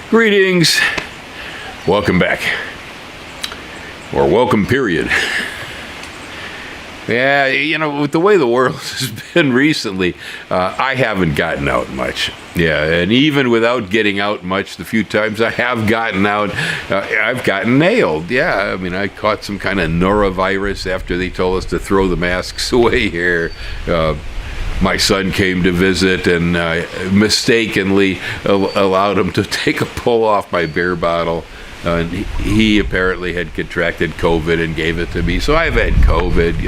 Greetings. Welcome back. Or welcome, period. Yeah, with the way the world has been recently, I haven't gotten out much. Yeah, and even without getting out much, the few times I have gotten out, I've gotten nailed. Yeah, I mean, I caught some kind of norovirus after they told us to throw the masks away here. My son came to visit and mistakenly allowed him to take a pull off my beer bottle. And he apparently had contracted COVID and gave it to me. So I've had COVID,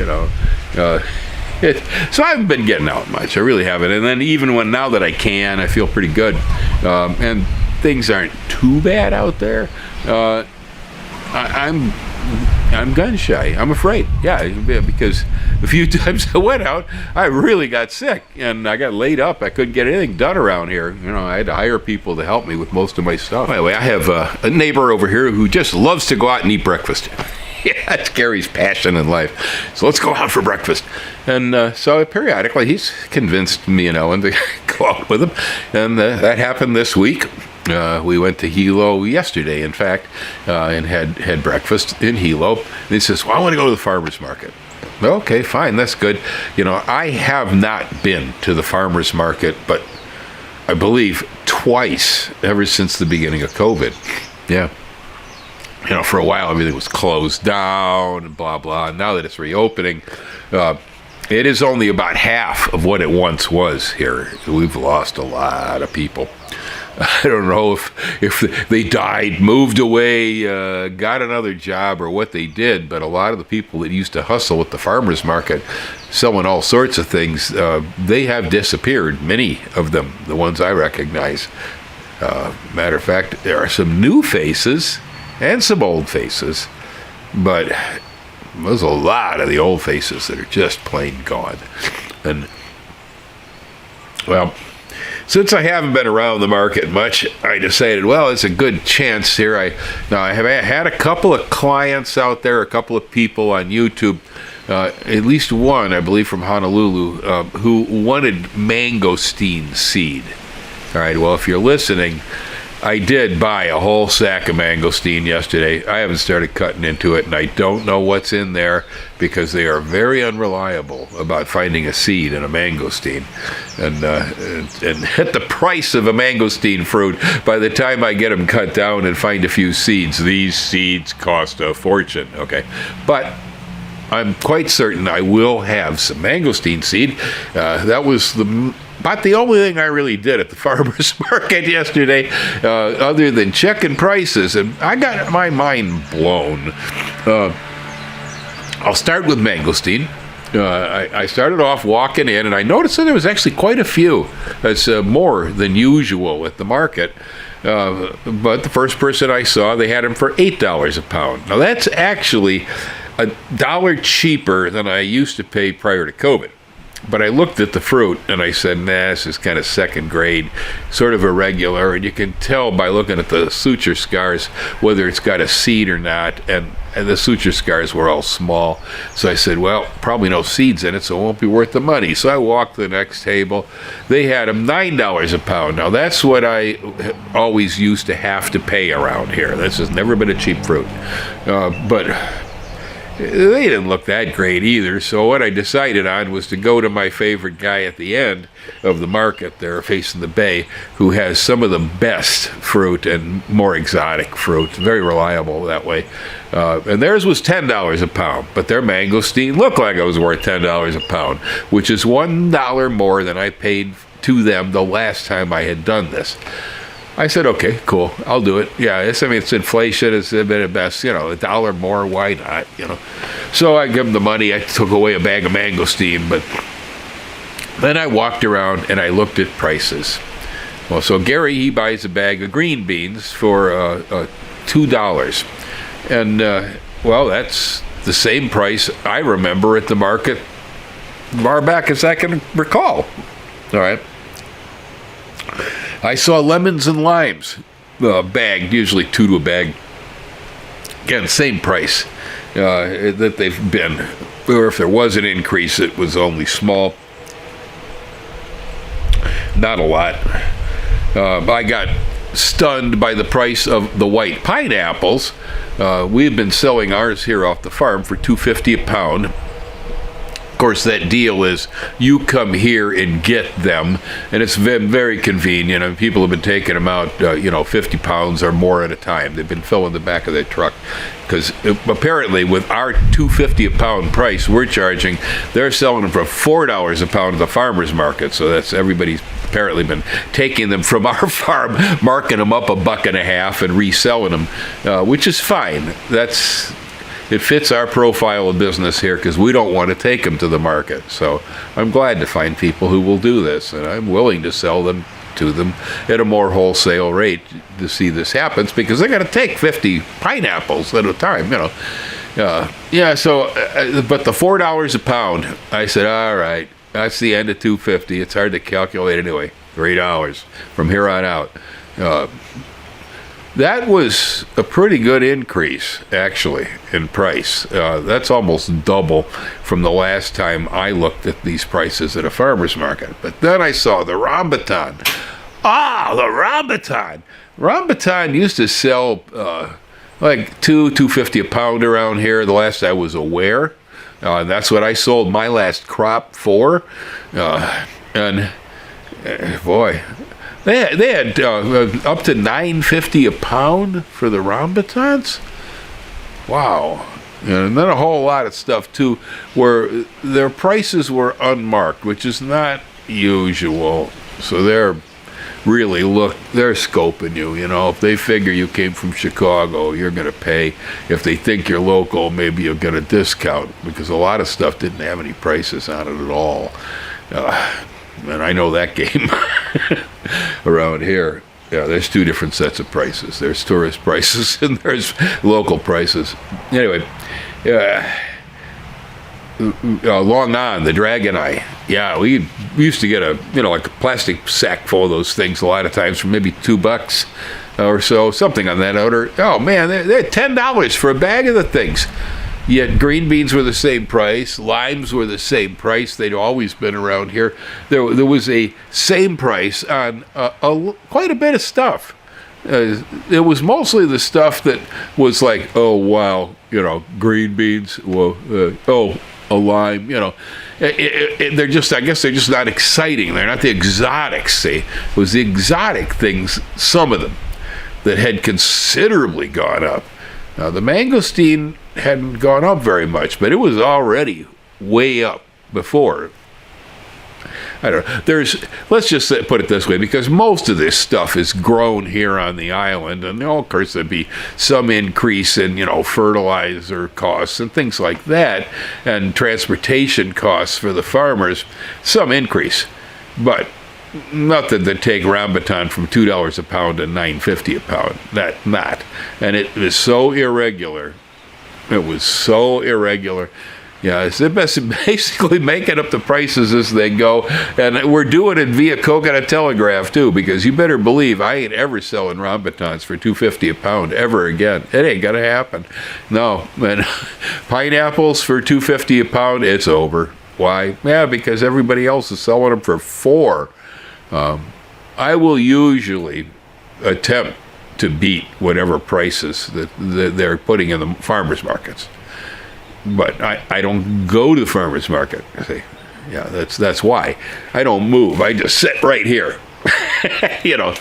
so I haven't been getting out much. I really haven't. And then even now that I can, I feel pretty good. And things aren't too bad out there. I'm gun shy. I'm afraid. Yeah, because a few times I went out, I really got sick and I got laid up. I couldn't get anything done around here. I had to hire people to help me with most of my stuff. Anyway, I have a neighbor over here who just loves to go out and eat breakfast. Yeah, that's Gary's passion in life. So let's go out for breakfast. And so periodically he's convinced me, and to go out with him. And that happened this week. We went to Hilo yesterday, in fact, and had breakfast in Hilo. And he says, well, I want to go to the farmer's market. Okay, fine, that's good. I have not been to the farmer's market, but I believe twice ever since the beginning of COVID. Yeah. For a while, everything was closed down and blah, blah. And now that it's reopening, it is only about half of what it once was here. We've lost a lot of people. I don't know if they died, moved away, got another job, or what they did, but a lot of the people that used to hustle at the farmer's market, selling all sorts of things, they have disappeared, many of them, the ones I recognize. Matter of fact, there are some new faces and some old faces, but there's a lot of the old faces that are just plain gone. And, well, since I haven't been around the market much, I decided, well, it's a good chance here. I have had a couple of clients out there, a couple of people on YouTube, at least one, I believe, from Honolulu, who wanted mangosteen seed. All right, well, if you're listening, I did buy a whole sack of mangosteen yesterday. I haven't started cutting into it, and I don't know what's in there because they are very unreliable about finding a seed in a mangosteen. And at the price of a mangosteen fruit, by the time I get them cut down and find a few seeds, these seeds cost a fortune, okay? But I'm quite certain I will have some mangosteen seed. That was about the only thing I really did at the farmer's market yesterday, other than checking prices, and I got my mind blown. I'll start with mangosteen. I started off walking in, and I noticed that there was actually quite a few. That's more than usual at the market. But the first person I saw, they had them for $8 a pound. Now, that's actually $1 cheaper than I used to pay prior to COVID. But I looked at the fruit and I said, nah, this is kind of second grade, sort of irregular, and you can tell by looking at the suture scars whether it's got a seed or not, and the suture scars were all small. So I said, well, probably no seeds in it, so it won't be worth the money. So I walked to the next table. They had them $9 a pound. Now, that's what I always used to have to pay around here. This has never been a cheap fruit. But they didn't look that great either, so what I decided on was to go to my favorite guy at the end of the market there facing the bay, who has some of the best fruit and more exotic fruit, very reliable that way. And theirs was $10 a pound, but their mangosteen looked like it was worth $10 a pound, which is $1 more than I paid to them the last time I had done this. I said, okay, cool, I'll do it. Yeah, it's inflation, it's a bit of best, $1 more, why not, So I give them the money, I took away a bag of mangosteen, but then I walked around and I looked at prices. Well, so Gary, he buys a bag of green beans for $2. And, well, that's the same price I remember at the market far back as I can recall. All right. I saw lemons and limes bagged, usually 2 to a bag. Again, same price that they've been. Or if there was an increase, it was only small. Not a lot. I got stunned by the price of the white pineapples. We've been selling ours here off the farm for $2.50 a pound. Of course, that deal is you come here and get them, and it's been very convenient. And people have been taking them out, 50 pounds or more at a time. They've been filling the back of their truck because apparently with our $2.50 a pound price we're charging, they're selling them for $4 a pound at the farmers market. So that's everybody's apparently been taking them from our farm, marking them up $1.50 and reselling them, which is fine. It fits our profile of business here because we don't want to take them to the market. So I'm glad to find people who will do this, and I'm willing to sell them to them at a more wholesale rate to see this happens because they're going to take 50 pineapples at a time, But the $4 a pound, I said, all right, that's the end of $2.50. It's hard to calculate anyway. $3 from here on out. That was a pretty good increase, actually, in price. That's almost double from the last time I looked at these prices at a farmer's market. But then I saw the rambutan. The rambutan! Rambutan used to sell like $2.50 a pound around here, the last I was aware. And that's what I sold my last crop for. Boy... They had up to $9.50 a pound for the rambutans. Wow. And then a whole lot of stuff, too, where their prices were unmarked, which is not usual. So they're scoping you, If they figure you came from Chicago, you're going to pay. If they think you're local, maybe you'll get a discount, because a lot of stuff didn't have any prices on it at all. And I know that game around here. Yeah, there's two different sets of prices. There's tourist prices and there's local prices. Anyway, Long On, the Dragon Eye. Yeah, we used to get like a plastic sack full of those things a lot of times for maybe $2 or so, something on that order. Oh man, they're $10 for a bag of the things. Yet green beans were the same price, limes were the same price. They'd always been around here. There was a same price on quite a bit of stuff. It was mostly the stuff that was like, oh wow, green beans. Well, a lime. They're just. I guess they're just not exciting. They're not the exotics. See, it was the exotic things. Some of them that had considerably gone up. Now the mangosteen hadn't gone up very much, but it was already way up before. I don't know. Let's just put it this way, because most of this stuff is grown here on the island, and of course there'd be some increase in, fertilizer costs and things like that, and transportation costs for the farmers, some increase, but nothing to take rambutan from $2 a pound to $9.50 a pound. Not. And it was so irregular. It was so irregular. Yeah, it's basically making up the prices as they go. And we're doing it via Coconut Telegraph, too, because you better believe I ain't ever selling rambutans for $2.50 a pound ever again. It ain't going to happen. No. And pineapples for $2.50 a pound, it's over. Why? Yeah, because everybody else is selling them for $4. I will usually attempt to beat whatever prices that they're putting in the farmers markets. But I don't go to the farmers market. See, yeah, that's why I don't move. I just sit right here. Yeah,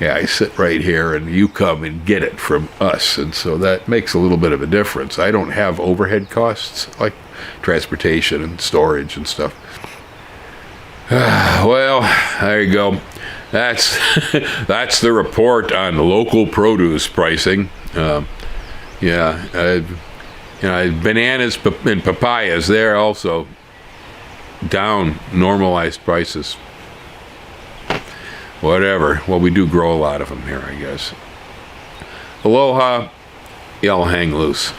I sit right here, and you come and get it from us, and so that makes a little bit of a difference. I don't have overhead costs like transportation and storage and stuff. Well, there you go. That's the report on local produce pricing. Bananas and papayas, they're also down normalized prices. Whatever. Well, we do grow a lot of them here, I guess. Aloha. Y'all hang loose.